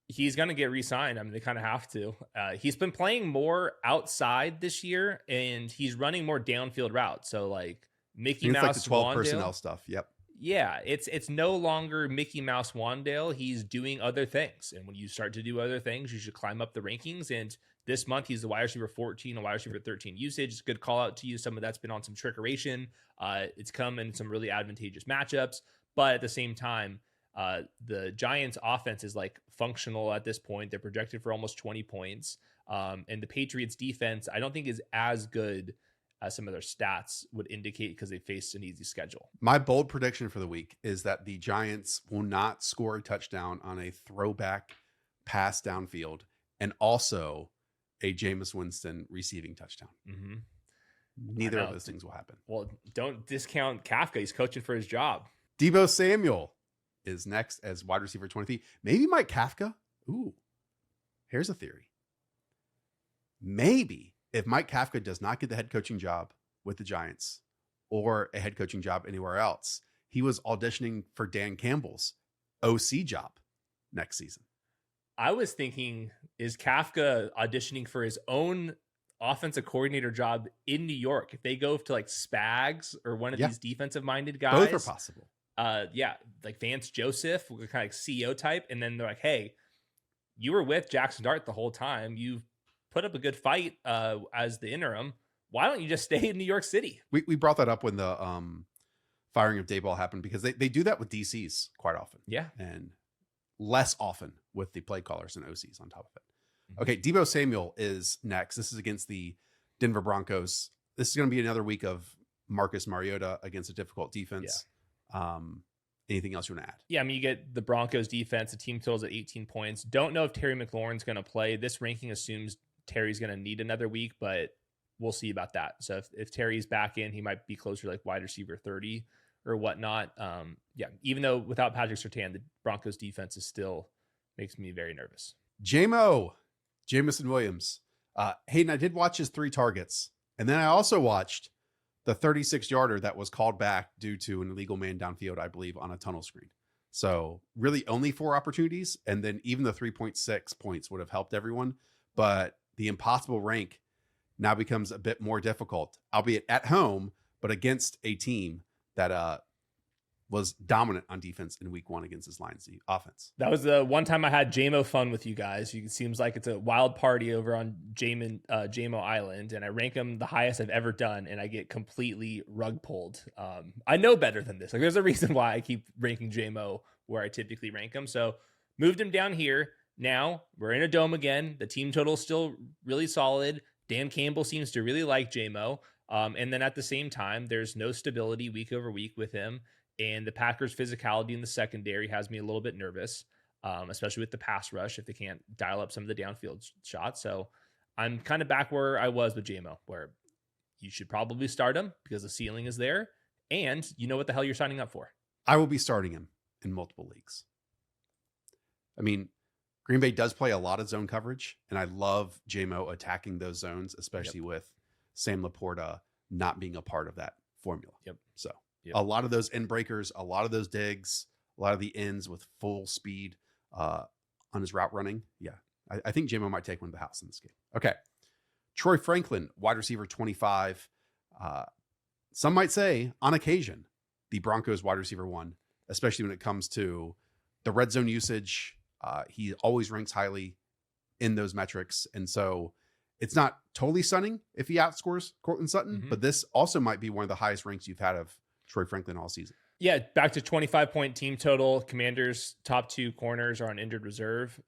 He's going to get re-signed. I mean, they kind of have to. He's been playing more outside this year, and he's running more downfield routes. So like Mickey Mouse, like the 12 Wan'Dale, personnel stuff. Yep. Yeah, it's no longer Mickey Mouse Wan'Dale. He's doing other things. And when you start to do other things, you should climb up the rankings. And this month, he's the wide receiver 14, a wide receiver 13 usage. It's a good call out to you. Some of that's been on some trickeration. It's come in some really advantageous matchups. But at the same time, the Giants offense is like functional at this point. They're projected for almost 20 points. And the Patriots defense, I don't think is as good as some of their stats would indicate, because they faced an easy schedule. My bold prediction for the week is that the Giants will not score a touchdown on a throwback pass downfield, and also a Jameis Winston receiving touchdown. Mm-hmm. Neither of those things will happen. Well, don't discount Kafka. He's coaching for his job. Deebo Samuel is next as wide receiver 23. Maybe Mike Kafka. Ooh, here's a theory. Maybe if Mike Kafka does not get the head coaching job with the Giants or a head coaching job anywhere else, he was auditioning for Dan Campbell's OC job next season. I was thinking, is Kafka auditioning for his own offensive coordinator job in New York? If they go to like Spags or one of these defensive minded guys, both are possible. Like Vance Joseph, kind of like CEO type. And then they're like, hey, you were with Jackson Dart the whole time. You've put up a good fight as the interim. Why don't you just stay in New York City? We brought that up when the firing of Dayball happened, because they do that with DCs quite often. Yeah. And less often with the play callers and OCs on top of it. Okay, Deebo Samuel is next. This is against the Denver Broncos. This is going to be another week of Marcus Mariota against a difficult defense. Yeah. Anything else you want to add? Yeah, I mean, you get the Broncos defense. The team totals at 18 points. Don't know if Terry McLaurin's going to play. This ranking assumes Terry's going to need another week, but we'll see about that. So if Terry's back in, he might be closer to like wide receiver 30 or whatnot. Yeah, even though without Patrick Surtain, the Broncos defense is still makes me very nervous. Jameson Williams. Hayden, I did watch his 3 targets, and then I also watched the 36-yarder that was called back due to an illegal man downfield, I believe, on a tunnel screen. So really only 4 opportunities, and then even the 3.6 points would have helped everyone. But the impossible rank now becomes a bit more difficult, albeit at home, but against a team that was dominant on defense in week 1 against this Lions offense. That was the one time I had JMO fun with you guys. It seems like it's a wild party over on JMO Island, and I rank him the highest I've ever done, and I get completely rug pulled. I know better than this. Like, there's a reason why I keep ranking JMO where I typically rank him. So moved him down here. Now we're in a dome again. The team total is still really solid. Dan Campbell seems to really like JMO. And then at the same time, there's no stability week over week with him. And the Packers' physicality in the secondary has me a little bit nervous, especially with the pass rush if they can't dial up some of the downfield shots. So I'm kind of back where I was with JMO, where you should probably start him because the ceiling is there and you know what the hell you're signing up for. I will be starting him in multiple leagues. I mean, Green Bay does play a lot of zone coverage, and I love JMO attacking those zones, especially with Sam Laporta not being a part of that formula. So a lot of those end breakers, a lot of those digs, a lot of the ends with full speed on his route running. Yeah, I think JMO might take one to the house in this game. Okay. Troy Franklin, wide receiver 25. Some might say, on occasion, the Broncos wide receiver 1, especially when it comes to the red zone usage. He always ranks highly in those metrics. And so It's not totally stunning if he outscores Courtland Sutton, Mhm. but this also might be one of the highest ranks you've had of Troy Franklin all season. Yeah, back to 25-point team total. Commanders' top 2 corners are on injured reserve.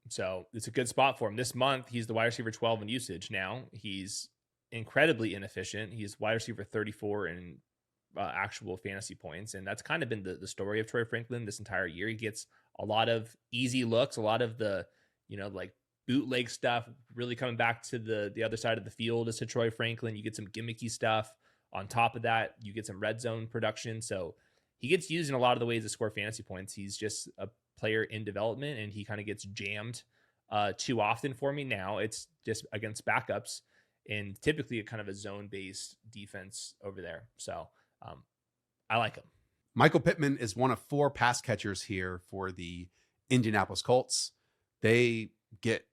So it's a good spot for him. This month, he's the wide receiver 12 in usage now. He's incredibly inefficient. He's wide receiver 34 in actual fantasy points. And that's kind of been the story of Troy Franklin this entire year. He gets a lot of easy looks, a lot of the, like bootleg stuff really coming back to the other side of the field as to Troy Franklin. You get some gimmicky stuff. On top of that, you get some red zone production. So he gets used in a lot of the ways to score fantasy points. He's just a player in development, and he kind of gets jammed too often for me now. It's just against backups and typically a kind of a zone-based defense over there. So I like him. Michael Pittman is one of 4 pass catchers here for the Indianapolis Colts. They get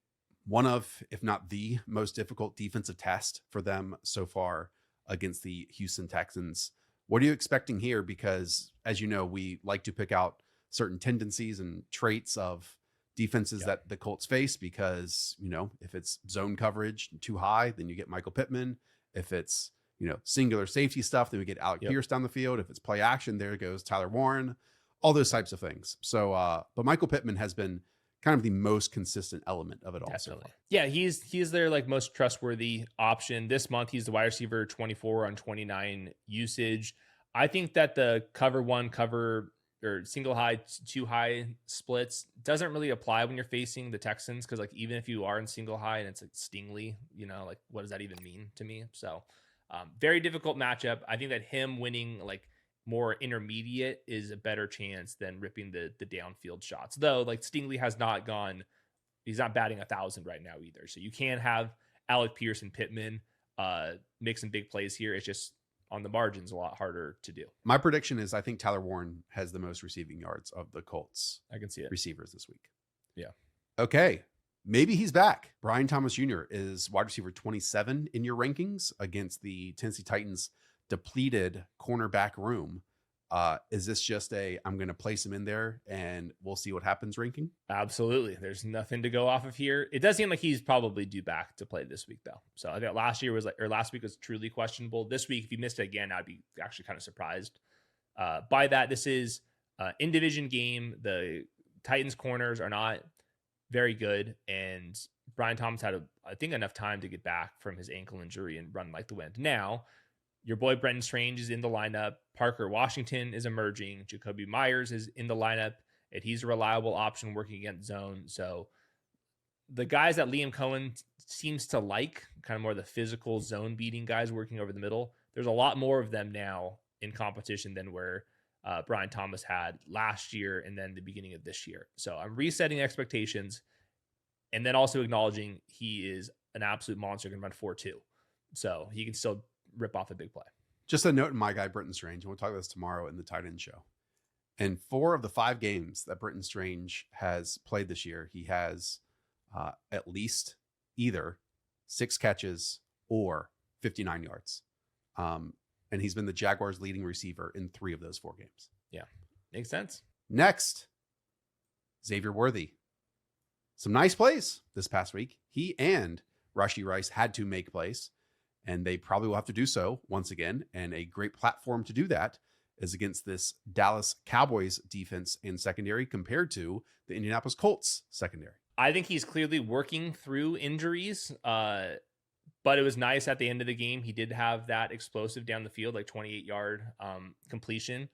one of, if not the most difficult defensive test for them so far against the Houston Texans. What are you expecting here? Because as you know, we like to pick out certain tendencies and traits of defenses that the Colts face because, if it's zone coverage too high, then you get Michael Pittman. If it's, singular safety stuff, then we get Alec Pierce down the field. If it's play action, there goes Tyler Warren, all those types of things. So, but Michael Pittman has been kind of the most consistent element of it all. Definitely. So yeah, he's their most trustworthy option. This month, he's the wide receiver 24 on 29 usage. I think that the cover 1, cover or single high, 2 high splits doesn't really apply when you're facing the Texans. Cause even if you are in single high and it's stingly, what does that even mean to me? So very difficult matchup. I think that him winning more intermediate is a better chance than ripping the downfield shots. Though Stingley has not gone, he's not batting 1,000 right now either. So you can have Alec Pierce and Pittman make some big plays here. It's just on the margins a lot harder to do. My prediction is I think Tyler Warren has the most receiving yards of the Colts. I can see it. Receivers this week. Yeah. Okay. Maybe he's back. Brian Thomas Jr. is wide receiver 27 in your rankings against the Tennessee Titans depleted cornerback room. Is this just I'm going to place him in there and we'll see what happens ranking? Absolutely. There's nothing to go off of here. It does seem like he's probably due back to play this week though. So I think last week was truly questionable. This week, if you missed it again, I'd be actually kind of surprised by that. This is in division game. The Titans corners are not very good. And Brian Thomas had I think enough time to get back from his ankle injury and run like the wind. Now, your boy Brenton Strange is in the lineup. Parker Washington is emerging. Jakobi Meyers is in the lineup, and he's a reliable option working against zone. So the guys that Liam Cohen seems to like, kind of more the physical zone beating guys working over the middle, there's a lot more of them now in competition than where Brian Thomas had last year and then the beginning of this year. So I'm resetting expectations and then also acknowledging he is an absolute monster, going to run 4.2. So he can still rip off a big play. Just a note in my guy, Brenton Strange, and we'll talk about this tomorrow in the tight end show. In 4 of the 5 games that Brenton Strange has played this year, he has at least either 6 catches or 59 yards. And he's been the Jaguars' leading receiver in 3 of those 4 games. Yeah, makes sense. Next, Xavier Worthy. Some nice plays this past week. He and Rashee Rice had to make plays, and they probably will have to do so once again. And a great platform to do that is against this Dallas Cowboys defense and secondary compared to the Indianapolis Colts secondary. I think he's clearly working through injuries, but it was nice at the end of the game. He did have that explosive down the field, 28-yard completion.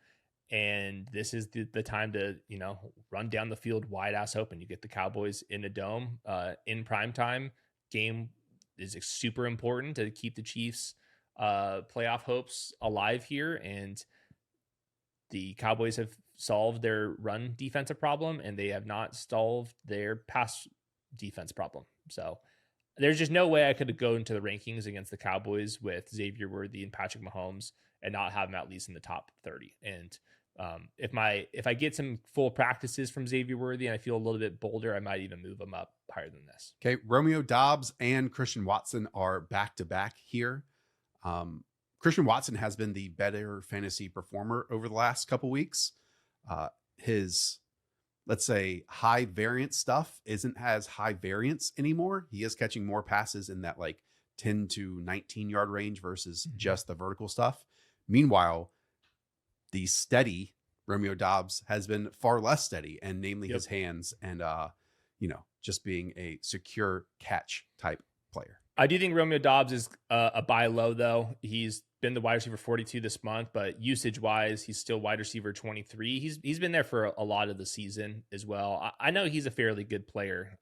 And this is the time to, run down the field wide ass open. You get the Cowboys in a dome in prime time. Game is super important to keep the Chiefs playoff hopes alive here. And the Cowboys have solved their run defensive problem, and they have not solved their pass defense problem. So there's just no way I could go into the rankings against the Cowboys with Xavier Worthy and Patrick Mahomes and not have them at least in the top 30. And if I get some full practices from Xavier Worthy and I feel a little bit bolder, I might even move him up higher than this. Okay. Romeo Doubs and Christian Watson are back to back here. Christian Watson has been the better fantasy performer over the last couple weeks. His let's say, high variance stuff isn't as high variance anymore. He is catching more passes in that like 10 to 19 yard range versus just the vertical stuff. Meanwhile, the steady Romeo Doubs has been far less steady, and namely his hands and, just being a secure catch type player. I do think Romeo Doubs is a buy low, though. He's been the wide receiver 42 this month, but usage wise, he's still wide receiver 23. He's been there for a lot of the season as well. I know he's a fairly good player.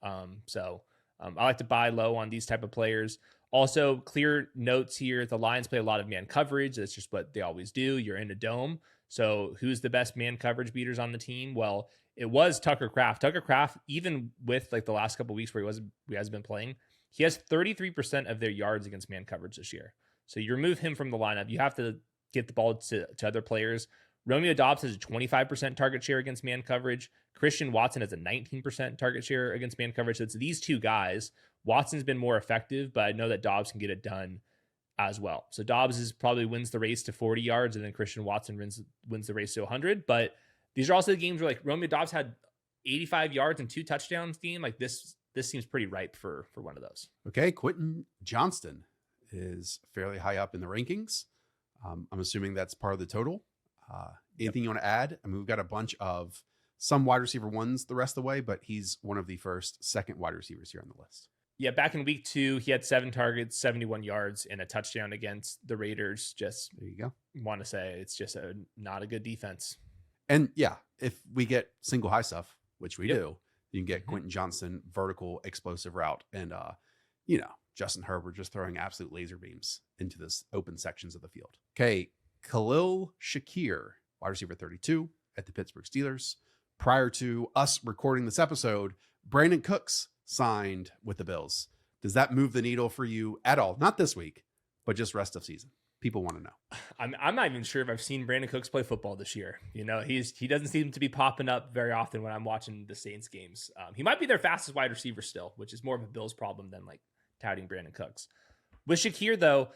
So I like to buy low on these type of players. Also, clear notes here. The Lions play a lot of man coverage. That's just what they always do. You're in a dome. So who's the best man coverage beaters on the team? Well, it was Tucker Kraft. Tucker Kraft, even with like the last couple of weeks where he hasn't been playing, he has 33% of their yards against man coverage this year. So you remove him from the lineup, you have to get the ball to other players. Romeo Doubs has a 25% target share against man coverage. Christian Watson has a 19% target share against man coverage. So it's these two guys. Watson's been more effective, but I know that Doubs can get it done as well. So Doubs probably wins the race to 40 yards, and then Christian Watson wins the race to 100. But these are also the games where like Romeo Doubs had 85 yards and 2 touchdowns game. Like this seems pretty ripe for one of those. Okay, Quentin Johnston is fairly high up in the rankings. I'm assuming that's part of the total. Anything you want to add? I mean, we've got a bunch of some wide receiver ones the rest of the way, but he's one of the second wide receivers here on the list. Yeah, back in week 2, he had 7 targets, 71 yards, and a touchdown against the Raiders. Just there you go. Want to say it's just not a good defense. And yeah, if we get single high stuff, which we do, you can get Quentin Johnston, vertical explosive route, and Justin Herbert just throwing absolute laser beams into this open sections of the field. Okay, Khalil Shakir, wide receiver 32 at the Pittsburgh Steelers. Prior to us recording this episode, Brandon Cooks signed with the Bills. Does that move the needle for you at all? Not this week, but just rest of season. People want to know. I'm not even sure if I've seen Brandon Cooks play football this year. He doesn't seem to be popping up very often when I'm watching the Saints games. He might be their fastest wide receiver still, which is more of a Bills problem than like touting Brandon Cooks. With Shakir, though,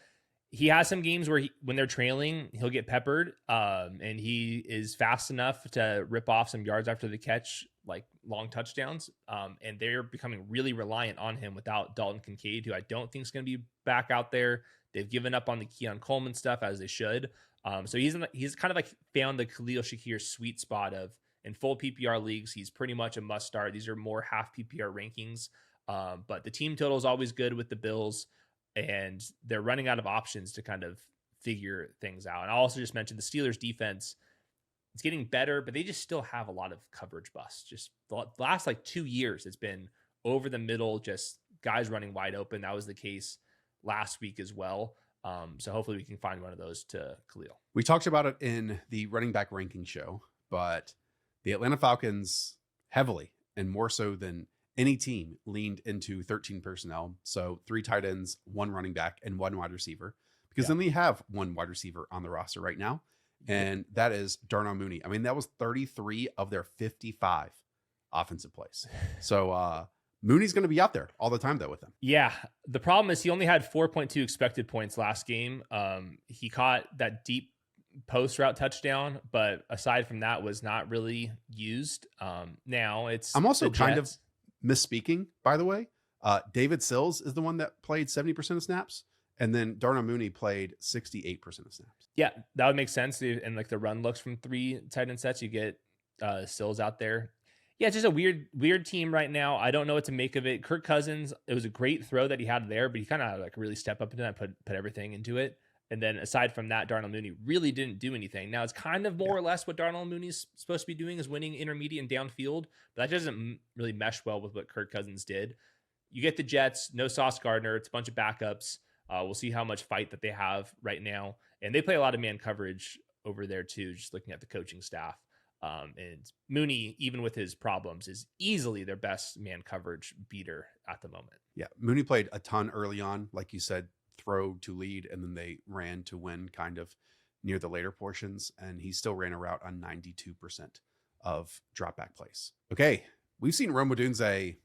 he has some games where when they're trailing, he'll get peppered, and he is fast enough to rip off some yards after the catch, like long touchdowns. And they're becoming really reliant on him without Dalton Kincaid, who I don't think is going to be back out there. They've given up on the Keon Coleman stuff, as they should. So he's kind of like found the Khalil Shakir sweet spot of, in full PPR leagues, he's pretty much a must start. These are more half PPR rankings. But the team total is always good with the Bills, and they're running out of options to kind of figure things out. And I'll also just mention the Steelers defense. It's getting better, but they just still have a lot of coverage busts. Just the last like 2 years, it's been over the middle, just guys running wide open. That was the case last week as well. So hopefully we can find one of those to Khalil. We talked about it in the running back ranking show, but the Atlanta Falcons heavily, and more so than any team, leaned into 13 personnel. So 3 tight ends, 1 running back, and 1 wide receiver, because then we have 1 wide receiver on the roster right now. And that is Darnell Mooney. I mean, that was 33 of their 55 offensive plays. So Mooney's going to be out there all the time, though, with them. Yeah. The problem is he only had 4.2 expected points last game. He caught that deep post route touchdown, but aside from that, was not really used. Now it's. I'm also kind of misspeaking, by the way. David Sills is the one that played 70% of snaps. And then Darnell Mooney played 68% of snaps. Yeah, that would make sense. And like the run looks from 3 tight end sets, you get Sills out there. Yeah, it's just a weird team right now. I don't know what to make of it. Kirk Cousins, it was a great throw that he had there, but he kind of like really step up into that, put everything into it. And then aside from that, Darnell Mooney really didn't do anything. Now it's kind of more or less what Darnell Mooney's supposed to be doing, is winning intermediate and downfield, but that doesn't really mesh well with what Kirk Cousins did. You get the Jets, no Sauce Gardner. It's a bunch of backups. We'll see how much fight that they have right now. And they play a lot of man coverage over there too, just looking at the coaching staff. And Mooney, even with his problems, is easily their best man coverage beater at the moment. Yeah, Mooney played a ton early on, like you said, throw to lead, and then they ran to win kind of near the later portions. And he still ran a route on 92% of drop back plays. Okay, we've seen Rome Odunze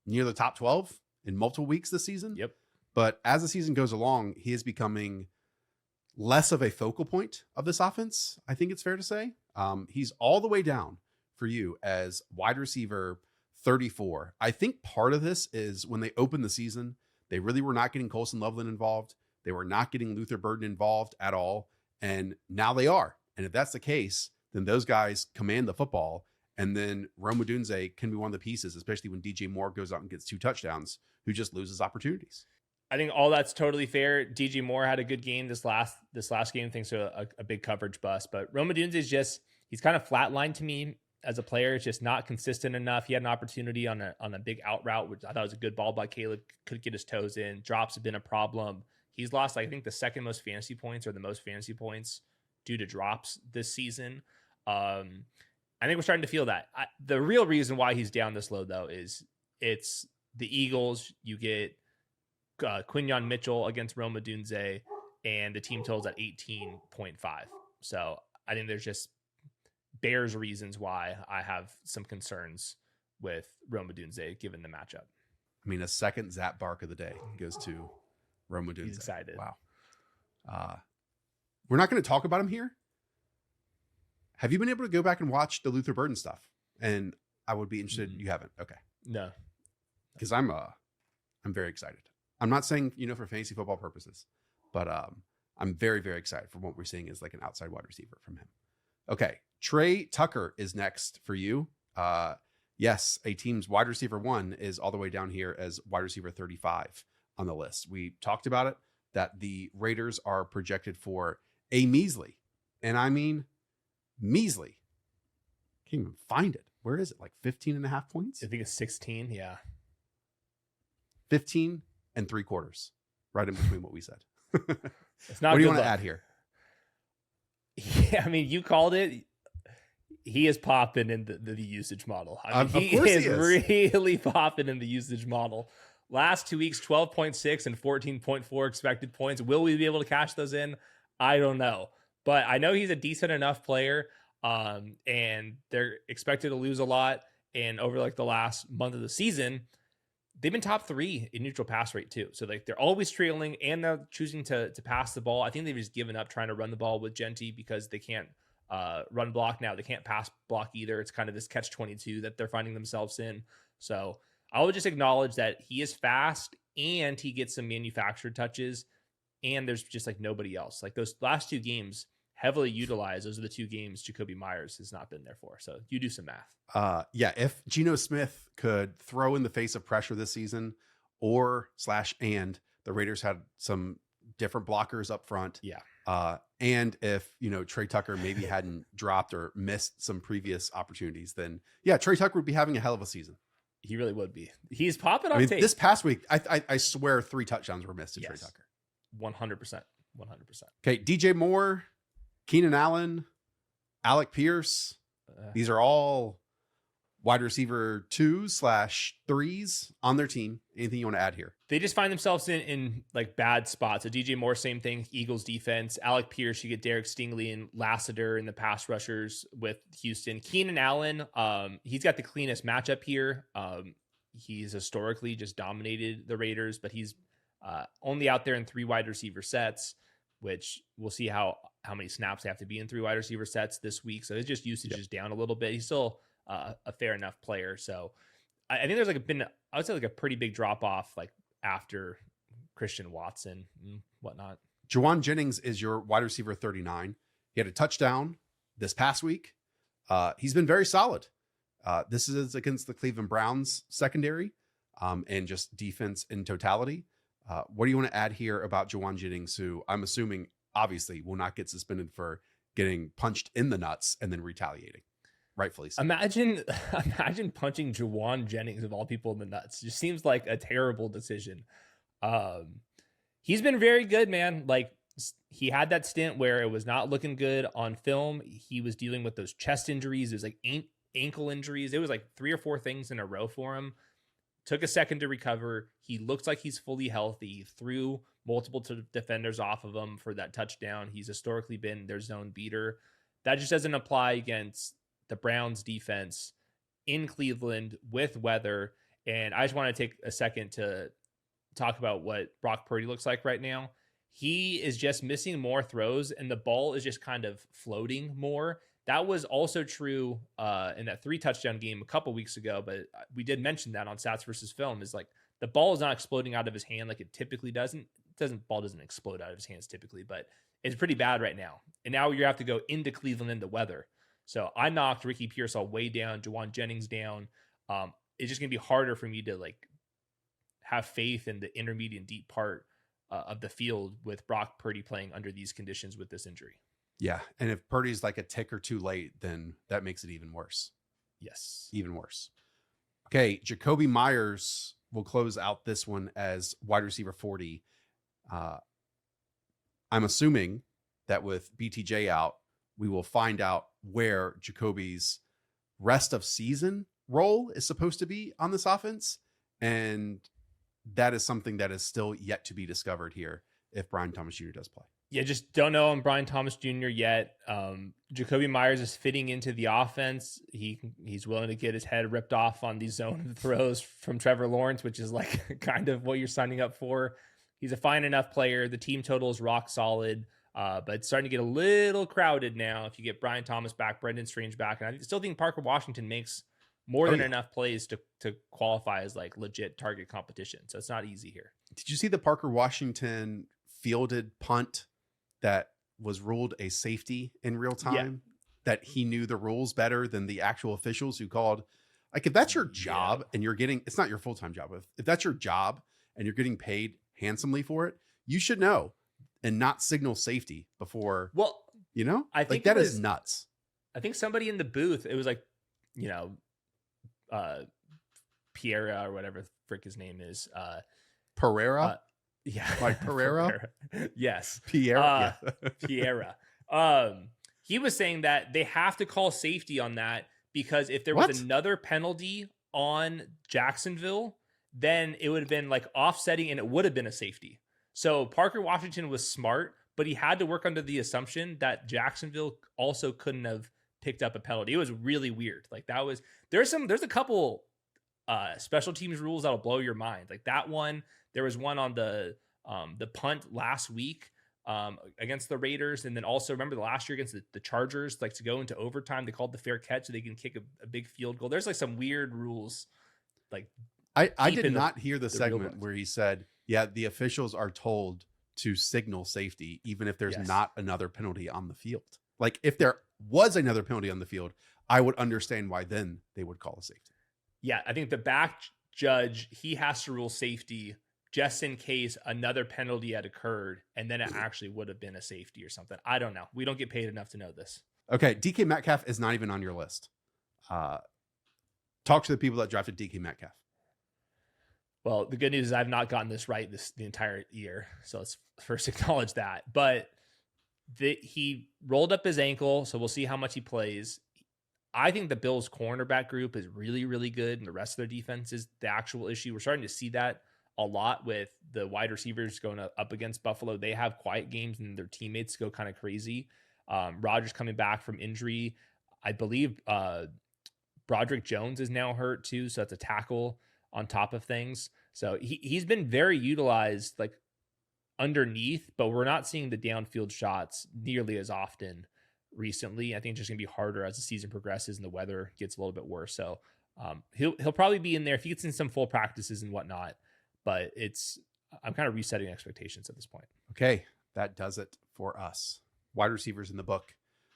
near the top 12 in multiple weeks this season. Yep. But as the season goes along, he is becoming less of a focal point of this offense, I think it's fair to say. He's all the way down for you as wide receiver 34. I think part of this is when they opened the season, they really were not getting Colson Loveland involved. They were not getting Luther Burden involved at all. And now they are. And if that's the case, then those guys command the football. And then Rome Odunze can be one of the pieces, especially when DJ Moore goes out and gets 2 touchdowns, who just loses opportunities. I think all that's totally fair. DJ Moore had a good game this last game, thanks to a big coverage bust. But Rome Odunze is he's kind of flatlined to me as a player. It's just not consistent enough. He had an opportunity on a big out route, which I thought was a good ball by Caleb. Could get his toes in. Drops have been a problem. He's lost, I think, the second most fantasy points or the most fantasy points due to drops this season. I think we're starting to feel that. The real reason why he's down this low, though, is it's the Eagles. You get Quinyon Mitchell against Rome Odunze, and the team totals at 18.5. So I think there's just Bears reasons why I have some concerns with Rome Odunze given the matchup. I mean, a second Zap Bark of the day goes to Rome Odunze. He's excited. Wow. We're not going to talk about him here. Have you been able to go back and watch the Luther Burden stuff? And I would be interested. You haven't. Okay. No. Because I'm very excited. I'm not saying, for fantasy football purposes, but I'm very, very excited for what we're seeing as like an outside wide receiver from him. Okay. Tre Tucker is next for you. Yes, a team's wide receiver 1 is all the way down here as wide receiver 35 on the list. We talked about it, that the Raiders are projected for a measly, and I mean measly. Can't even find it. Where is it? Like 15.5 points? I think it's 16. Yeah. 15 3/4. Right in between what we said. It's not what do you want to add here? Yeah, I mean, you called it. He is popping in the usage model. I mean, he is really popping in the usage model. Last 2 weeks, 12.6 and 14.4 expected points. Will we be able to cash those in? I don't know. But I know he's a decent enough player, and they're expected to lose a lot. And over like the last month of the season, they've been top 3 in neutral pass rate too. So like they're always trailing and they're choosing to pass the ball. I think they've just given up trying to run the ball with Genty because they can't run block now. They can't pass block either. It's kind of this catch-22 that they're finding themselves in. So I would just acknowledge that he is fast and he gets some manufactured touches, and there's just like nobody else. Like those last 2 games heavily utilized. Those are the 2 games Jakobi Meyers has not been there for. So you do some math. Yeah. If Geno Smith could throw in the face of pressure this season and the Raiders had some different blockers up front. Yeah. And if, Tre Tucker maybe hadn't dropped or missed some previous opportunities, then yeah, Tre Tucker would be having a hell of a season. He really would be. He's popping off tape. This past week, I swear 3 touchdowns were missed to Tre Tucker. 100%. Okay. DJ Moore, Keenan Allen, Alec Pierce. These are all wide receiver 2/3s on their team. Anything you want to add here? They just find themselves in like bad spots. So DJ Moore, same thing. Eagles defense. Alec Pierce, you get Derek Stingley and Lassiter in the pass rushers with Houston. Keenan Allen, he's got the cleanest matchup here. He's historically just dominated the Raiders, but he's only out there in 3 wide receiver sets, which we'll see how many snaps they have to be in 3 wide receiver sets this week. So his just usage is down a little bit. He's still a fair enough player. So I think there's I would say a pretty big drop off like after Christian Watson and whatnot. Jauan Jennings is your wide receiver 39. He had a touchdown this past week. He's been very solid. This is against the Cleveland Browns secondary and just defense in totality. What do you want to add here about Jauan Jennings, who I'm assuming obviously will not get suspended for getting punched in the nuts and then retaliating? Rightfully so. Imagine punching Jauan Jennings of all people in the nuts. Just seems like a terrible decision. He's been very good, man. Like he had that stint where it was not looking good on film. He was dealing with those chest injuries. It was like ankle injuries. It was like 3 or 4 things in a row for him. Took a second to recover. He looks like he's fully healthy. He threw multiple defenders off of him for that touchdown. He's historically been their zone beater. That just doesn't apply against the Browns defense in Cleveland with weather. And I just want to take a second to talk about what Brock Purdy looks like right now. He is just missing more throws and the ball is just kind of floating more. That was also true in that 3 touchdown game a couple weeks ago, but we did mention that on Stats versus Film is like the ball is not exploding out of his hand like it typically doesn't. Ball doesn't explode out of his hands typically, but it's pretty bad right now. And now you have to go into Cleveland in the weather. So I knocked Ricky Pearsall way down, Jauan Jennings down. It's just going to be harder for me to like have faith in the intermediate and deep part of the field with Brock Purdy playing under these conditions with this injury. Yeah. And if Purdy's like a tick or two late, then that makes it even worse. Yes. Even worse. Okay. Jakobi Meyers will close out this one as wide receiver 40. I'm assuming that with BTJ out, we will find out where Jakobi's rest of season role is supposed to be on this offense. And that is something that is still yet to be discovered here if Brian Thomas Jr. does play. Yeah, just don't know on Brian Thomas Jr. yet. Jakobi Meyers is fitting into the offense. He's willing to get his head ripped off on these zone throws from Trevor Lawrence, which is like kind of what you're signing up for. He's a fine enough player. The team total is rock solid, but it's starting to get a little crowded now. If you get Brian Thomas back, Brendan Strange back, and I still think Parker Washington makes more than enough plays to qualify as like legit target competition. So it's not easy here. Did you see the Parker Washington fielded punt that was ruled a safety in real time? Yeah. That he knew the rules better than the actual officials who called. Like if that's your job and you're getting, it's not your full-time job. If that's your job and you're getting paid handsomely for it, you should know and not signal safety before. Well, you know, I think like that is nuts. I think somebody in the booth, it was like, Piera or whatever the frick his name is. Pereira? Yeah. Like Pereira? Yes. Piera. Piera. He was saying that they have to call safety on that because if there was another penalty on Jacksonville, then it would have been like offsetting and it would have been a safety. So Parker Washington was smart, but he had to work under the assumption that Jacksonville also couldn't have picked up a penalty. It was really weird. Like that was, there's a couple special teams rules that'll blow your mind. Like that one, there was one on the punt last week against the Raiders. And then also remember the last year against the Chargers, like to go into overtime, they called the fair catch so they can kick a big field goal. There's like some weird rules. Like I did not hear the segment where he said, yeah, the officials are told to signal safety, even if there's not another penalty on the field. Like if there was another penalty on the field, I would understand why then they would call a safety. Yeah, I think the back judge, he has to rule safety just in case another penalty had occurred and then it actually would have been a safety or something. I don't know. We don't get paid enough to know this. Okay, DK Metcalf is not even on your list. Talk to the people that drafted DK Metcalf. Well, the good news is I've not gotten this right the entire year. So let's first acknowledge that. But he rolled up his ankle, so we'll see how much he plays. I think the Bills' cornerback group is really, really good, and the rest of their defense is the actual issue. We're starting to see that a lot with the wide receivers going up against Buffalo. They have quiet games, and their teammates go kind of crazy. Rodgers coming back from injury. I believe Broderick Jones is now hurt too, so that's a tackle on top of things. So he's been very utilized like underneath, but we're not seeing the downfield shots nearly as often recently. I think it's just gonna be harder as the season progresses and the weather gets a little bit worse. So he'll probably be in there if he gets in some full practices and whatnot, but I'm kind of resetting expectations at this point. Okay, that does it for us. Wide receivers in the book,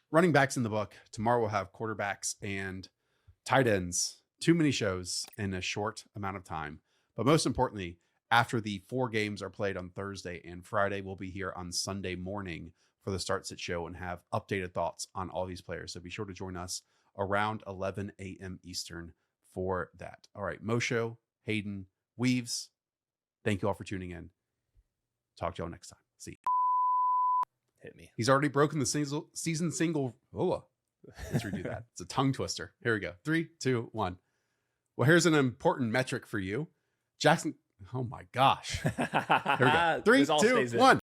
running backs in the book. Tomorrow we'll have quarterbacks and tight ends. Too many shows in a short amount of time. But most importantly, after the 4 games are played on Thursday and Friday, we'll be here on Sunday morning for the Start Sit Show and have updated thoughts on all these players. So be sure to join us around 11 a.m. Eastern for that. All right, Mosho, Hayden, Weaves, thank you all for tuning in. Talk to y'all next time. See you. Hit me. He's already broken the season single. Oh, let's redo that. It's a tongue twister. Here we go. 3, 2, 1. Well, here's an important metric for you. Jackson. Oh my gosh. Here we go. 3, 2, 1.